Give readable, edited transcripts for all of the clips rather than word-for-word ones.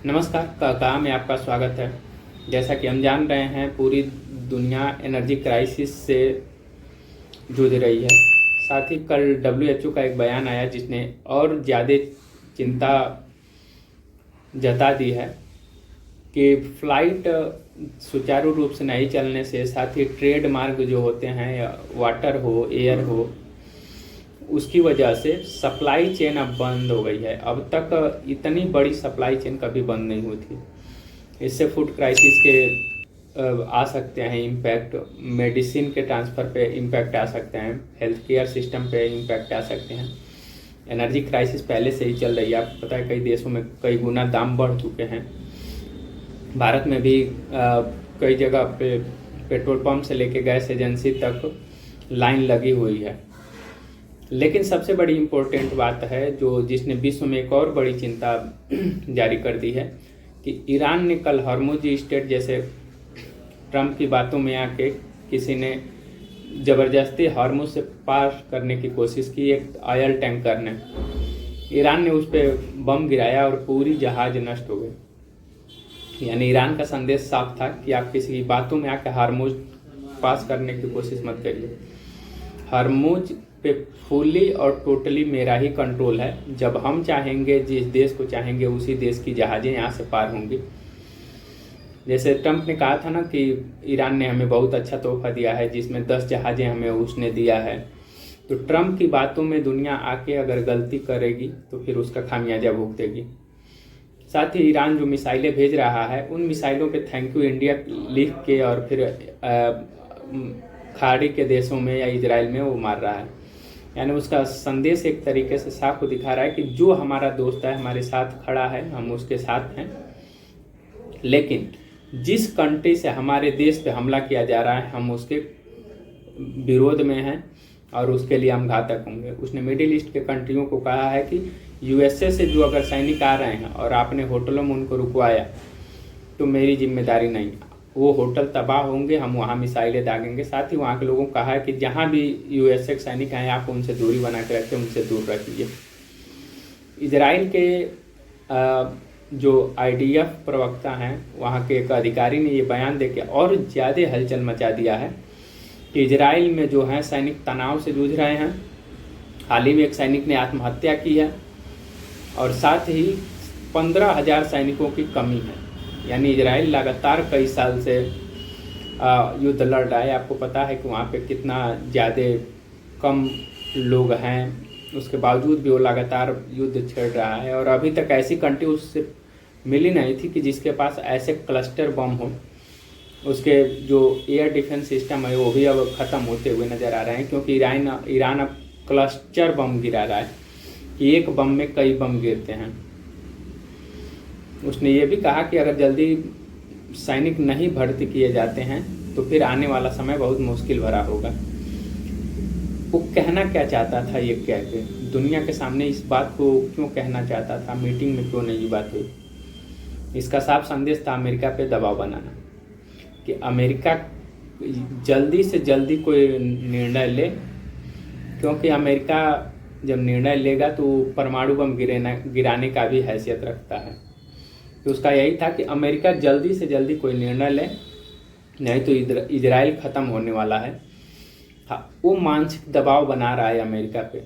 नमस्कार काका में आपका स्वागत है। जैसा कि हम जान रहे हैं, पूरी दुनिया एनर्जी क्राइसिस से जूझ रही है। साथ ही कल डब्ल्यूएचओ का एक बयान आया जिसने और ज़्यादा चिंता जता दी है कि फ्लाइट सुचारू रूप से नहीं चलने से, साथ ही ट्रेड मार्ग जो होते हैं, वाटर हो एयर हो, उसकी वजह से सप्लाई चेन अब बंद हो गई है। अब तक इतनी बड़ी सप्लाई चेन कभी बंद नहीं हुई थी। इससे फूड क्राइसिस के आ सकते हैं इम्पैक्ट, मेडिसिन के ट्रांसफ़र पे इम्पैक्ट आ सकते हैं, हेल्थ केयर सिस्टम पे इम्पैक्ट आ सकते हैं। एनर्जी क्राइसिस पहले से ही चल रही है, आपको पता है। कई देशों में कई गुना दाम बढ़ चुके हैं। भारत में भी कई जगह पे पेट्रोल पंप से लेके गैस एजेंसी तक लाइन लगी हुई है। लेकिन सबसे बड़ी इम्पोर्टेंट बात है जिसने विश्व में एक और बड़ी चिंता जारी कर दी है कि ईरान ने कल हॉर्मुज स्ट्रेट, जैसे ट्रंप की बातों में आके किसी ने ज़बरदस्ती हॉर्मुज से पार करने की कोशिश की, एक ऑयल टैंकर ने, ईरान ने उस पर बम गिराया और पूरी जहाज नष्ट हो गई। यानी ईरान का संदेश साफ था कि आप किसी की बातों में आके हॉर्मुज पास करने की कोशिश मत करिए। हॉर्मुज पे फुली और टोटली मेरा ही कंट्रोल है। जब हम चाहेंगे, जिस देश को चाहेंगे, उसी देश की जहाज़ें यहाँ से पार होंगी। जैसे ट्रंप ने कहा था ना कि ईरान ने हमें बहुत अच्छा तोहफा दिया है, जिसमें 10 जहाज़ें हमें उसने दिया है। तो ट्रंप की बातों में दुनिया आके अगर गलती करेगी तो फिर उसका खामियाजा भुगतेगी। साथ ही ईरान जो मिसाइलें भेज रहा है, उन मिसाइलों पे थैंक यू इंडिया लिख के और फिर खाड़ी के देशों में या इजराइल में वो मार रहा है। यानी उसका संदेश एक तरीके से साफ दिखा रहा है कि जो हमारा दोस्त है, हमारे साथ खड़ा है, हम उसके साथ हैं। लेकिन जिस कंट्री से हमारे देश पे हमला किया जा रहा है, हम उसके विरोध में हैं और उसके लिए हम घातक होंगे। उसने मिडिल ईस्ट के कंट्रियों को कहा है कि यूएसए से जो अगर सैनिक आ रहे हैं और आपने होटलों में उनको रुकवाया तो मेरी जिम्मेदारी नहीं, वो होटल तबाह होंगे, हम वहाँ मिसाइलें दागेंगे। साथ ही वहाँ के लोगों को कहा है कि जहाँ भी यूएसए के सैनिक आए, आप उनसे दूरी बना के रखें, उनसे दूर रखिए। इजराइल के जो आईडीएफ प्रवक्ता हैं, वहाँ के एक अधिकारी ने ये बयान देके और ज़्यादा हलचल मचा दिया है कि इजराइल में जो है सैनिक तनाव से जूझ रहे हैं। हाल ही में एक सैनिक ने आत्महत्या की है और साथ ही 15,000 सैनिकों की कमी है। यानी इजराइल लगातार कई साल से युद्ध लड़ रहा है। आपको पता है कि वहाँ पे कितना ज़्यादा कम लोग हैं, उसके बावजूद भी वो लगातार युद्ध छेड़ रहा है। और अभी तक ऐसी कंट्री उससे मिली नहीं थी कि जिसके पास ऐसे क्लस्टर बम हो। उसके जो एयर डिफेंस सिस्टम है वो भी अब ख़त्म होते हुए नज़र आ रहे हैं, क्योंकि ईरान अब क्लस्टर बम गिरा रहा है कि एक बम में कई बम गिरते हैं। उसने ये भी कहा कि अगर जल्दी सैनिक नहीं भर्ती किए जाते हैं तो फिर आने वाला समय बहुत मुश्किल भरा होगा। वो कहना क्या चाहता था ये कह के, दुनिया के सामने इस बात को क्यों कहना चाहता था, मीटिंग में क्यों नहीं ये बात हुई? इसका साफ संदेश था अमेरिका पे दबाव बनाना कि अमेरिका जल्दी से जल्दी कोई निर्णय ले, क्योंकि अमेरिका जब निर्णय लेगा तो परमाणु बम गिराने का भी हैसियत रखता है। तो उसका यही था कि अमेरिका जल्दी से जल्दी कोई निर्णय ले, नहीं तो इजराइल ख़त्म होने वाला है। हाँ, वो मानसिक दबाव बना रहा है अमेरिका पे,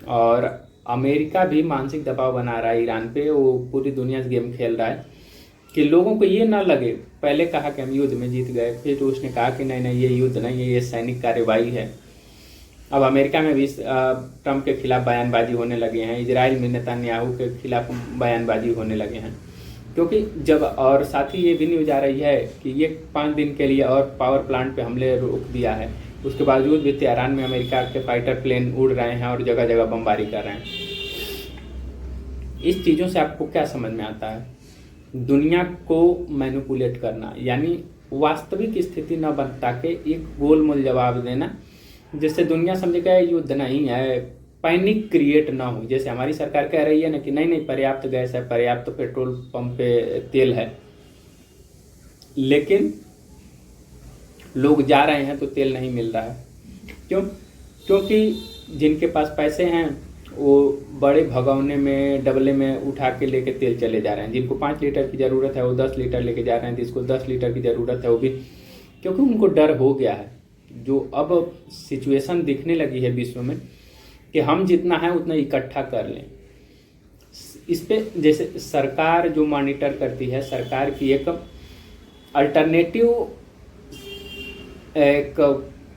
और अमेरिका भी मानसिक दबाव बना रहा है ईरान पे। वो पूरी दुनिया से गेम खेल रहा है कि लोगों को ये ना लगे। पहले कहा कि हम युद्ध में जीत गए, फिर तो उसने कहा कि नहीं ये युद्ध नहीं है, ये सैनिक कार्रवाई है। अब अमेरिका में भी ट्रंप के खिलाफ बयानबाजी होने लगे हैं, इजराइल में नेतन्याहू के खिलाफ बयानबाजी होने लगे हैं। क्योंकि जब, और साथ ही ये भी न्यूज आ रही है कि ये 5 दिन के लिए और पावर प्लांट पे हमले रोक दिया है। उसके बावजूद भी तेहरान में अमेरिका के फाइटर प्लेन उड़ रहे हैं और जगह जगह बमबारी कर रहे हैं। इस चीज़ों से आपको क्या समझ में आता है? दुनिया को मैनिपुलेट करना, यानी वास्तविक स्थिति न बता के एक गोलमोल जवाब देना, जिससे दुनिया समझेगा युद्ध नहीं है, पैनिक क्रिएट ना हो। जैसे हमारी सरकार कह रही है ना कि नहीं पर्याप्त गैस है, पर्याप्त पेट्रोल पंप पे तेल है, लेकिन लोग जा रहे हैं तो तेल नहीं मिल रहा है। क्यों? क्योंकि जिनके पास पैसे हैं वो बड़े भगोने में डबले में उठा के लेके तेल चले जा रहे हैं। जिनको 5 लीटर की ज़रूरत है वो 10 लीटर लेके जा रहे हैं, जिसको 10 लीटर की ज़रूरत है वो भी, क्योंकि उनको डर हो गया है। जो अब सिचुएशन दिखने लगी है विश्व में कि हम जितना है उतना इकट्ठा कर लें। इस पे जैसे सरकार जो मॉनिटर करती है, सरकार की एक अल्टरनेटिव एक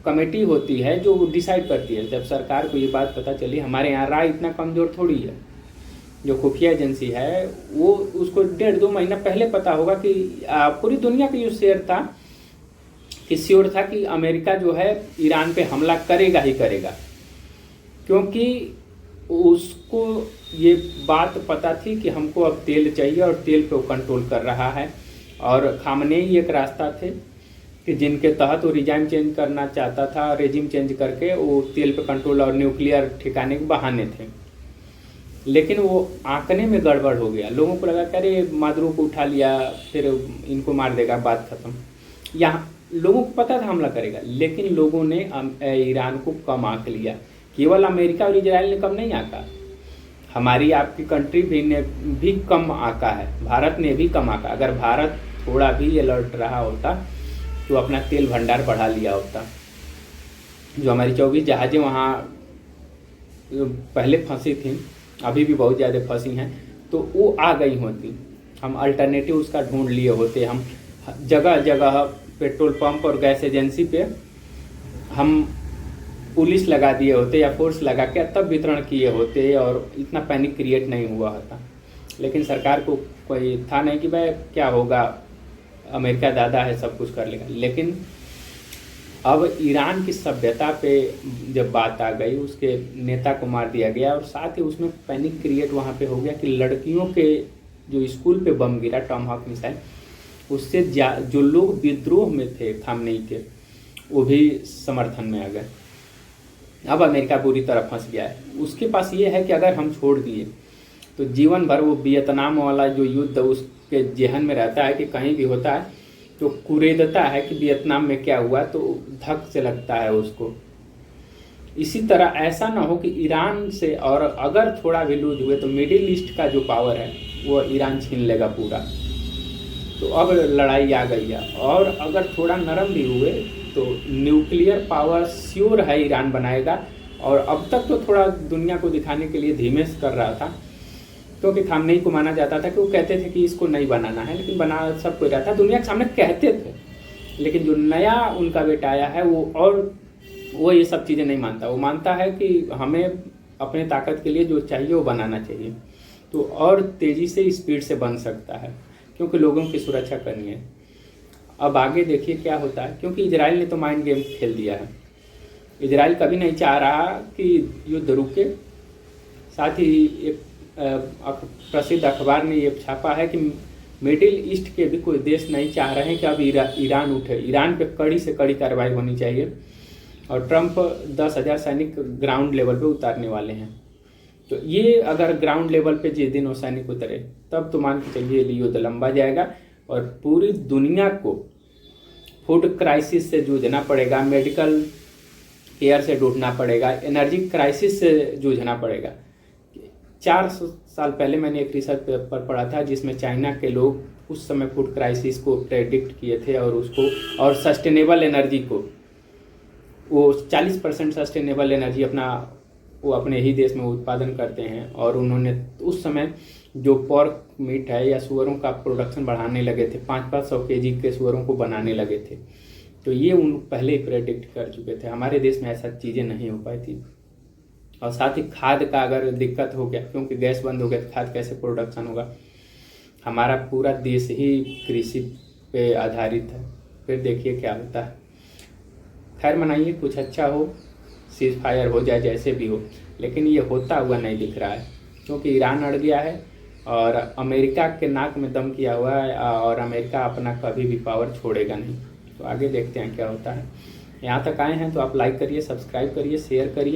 कमेटी होती है जो डिसाइड करती है। जब सरकार को ये बात पता चली, हमारे यहाँ राय इतना कमज़ोर थोड़ी है, जो खुफिया एजेंसी है वो उसको 1.5-2 महीना पहले पता होगा कि पूरी दुनिया का जो शेयर था कि श्योर था कि अमेरिका जो है ईरान पे हमला करेगा ही करेगा, क्योंकि उसको ये बात पता थी कि हमको अब तेल चाहिए और तेल पे वो कंट्रोल कर रहा है। और खामनेई एक रास्ता थे कि जिनके तहत वो रिजाइम चेंज करना चाहता था, रेजिम चेंज करके वो तेल पे कंट्रोल और न्यूक्लियर ठिकाने के बहाने थे। लेकिन वो आंकने में गड़बड़ हो गया। लोगों को लगा कि अरे मादुरो को उठा लिया, फिर इनको मार देगा, बात खत्म। यहाँ लोगों को पता था हमला करेगा, लेकिन लोगों ने ईरान को कम आंक लिया। केवल अमेरिका और इजराइल ने कम नहीं आंका, हमारी आपकी कंट्री ने भी कम आंका है, भारत ने भी कम आंका। अगर भारत थोड़ा भी अलर्ट रहा होता तो अपना तेल भंडार बढ़ा लिया होता। जो हमारी 24 जहाज़ें वहाँ पहले फंसी थी, अभी भी बहुत ज़्यादा फंसी हैं, तो वो आ गई होती, हम अल्टरनेटिव उसका ढूंढ लिए होते। हम जगह जगह पेट्रोल पंप और गैस एजेंसी पे हम पुलिस लगा दिए होते या फोर्स लगा के तब वितरण किए होते और इतना पैनिक क्रिएट नहीं हुआ होता। लेकिन सरकार को कोई था नहीं कि भाई क्या होगा, अमेरिका दादा है, सब कुछ कर लेगा। लेकिन अब ईरान की सभ्यता पे जब बात आ गई, उसके नेता को मार दिया गया और साथ ही उसमें पैनिक क्रिएट वहाँ पे हो गया कि लड़कियों के जो स्कूल पे बम गिरा, टॉमहॉक मिसाइल, उससे जो लोग विद्रोह में थे खामनेई के, वो भी समर्थन में आ गए। अब अमेरिका पूरी तरह फंस गया है। उसके पास ये है कि अगर हम छोड़ दिए तो जीवन भर वो वियतनाम वाला जो युद्ध उसके जेहन में रहता है कि कहीं भी होता है तो कुरेदता है कि वियतनाम में क्या हुआ, तो धक से लगता है उसको। इसी तरह ऐसा ना हो कि ईरान से, और अगर थोड़ा भी लूज हुए तो मिडिल ईस्ट का जो पावर है वो ईरान छीन लेगा पूरा। तो अब लड़ाई आ गई है। और अगर थोड़ा नरम भी हुए तो न्यूक्लियर पावर श्योर है ईरान बनाएगा। और अब तक तो थोड़ा दुनिया को दिखाने के लिए धीमे से कर रहा था, क्योंकि खामनेई को माना जाता था कि वो कहते थे कि इसको नहीं बनाना है, लेकिन बना सब कोई रहा था, दुनिया के सामने कहते थे। लेकिन जो नया उनका बेटा आया है वो ये सब चीज़ें नहीं मानता। वो मानता है कि हमें अपने ताकत के लिए जो चाहिए वो बनाना चाहिए, तो और तेज़ी से स्पीड से बन सकता है, क्योंकि लोगों की सुरक्षा करनी है। अब आगे देखिए क्या होता है, क्योंकि इजराइल ने तो माइंड गेम खेल दिया है। इजराइल कभी नहीं चाह रहा कि युद्ध रुके। साथ ही एक प्रसिद्ध अखबार ने ये छापा है कि मिडिल ईस्ट के भी कोई देश नहीं चाह रहे हैं कि अब ईरान उठे। ईरान पे कड़ी से कड़ी कार्रवाई होनी चाहिए और ट्रंप 10,000 सैनिक ग्राउंड लेवल पे उतारने वाले हैं। तो ये अगर ग्राउंड लेवल पे जिस दिन वो सैनिक उतरे तब तो मान के चलिए युद्ध लंबा जाएगा और पूरी दुनिया को फूड क्राइसिस से जूझना पड़ेगा, मेडिकल केयर से ढूंढना पड़ेगा, एनर्जी क्राइसिस से जूझना पड़ेगा। 4 साल पहले मैंने एक रिसर्च पेपर पढ़ा था जिसमें चाइना के लोग उस समय फूड क्राइसिस को प्रेडिक्ट किए थे और उसको, और सस्टेनेबल एनर्जी को, वो 40% सस्टेनेबल एनर्जी वो अपने ही देश में उत्पादन करते हैं। और उन्होंने उस समय जो पोर्क मीट है या सुअरों का प्रोडक्शन बढ़ाने लगे थे, 500 केजी के सुअरों को बनाने लगे थे। तो ये उन पहले ही प्रेडिक्ट कर चुके थे। हमारे देश में ऐसा चीज़ें नहीं हो पाई थी। और साथ ही खाद का अगर दिक्कत हो गया, क्योंकि गैस बंद हो गया तो खाद कैसे प्रोडक्शन होगा। हमारा पूरा देश ही कृषि पे आधारित है। फिर देखिए क्या होता है। खैर मनाइए, कुछ अच्छा हो, सीज फायर हो जाए, जैसे भी हो, लेकिन ये होता हुआ नहीं दिख रहा है, क्योंकि ईरान अड़ गया है और अमेरिका के नाक में दम किया हुआ है और अमेरिका अपना कभी भी पावर छोड़ेगा नहीं। तो आगे देखते हैं क्या होता है। यहाँ तक आए हैं तो आप लाइक करिए, सब्सक्राइब करिए, शेयर करिए।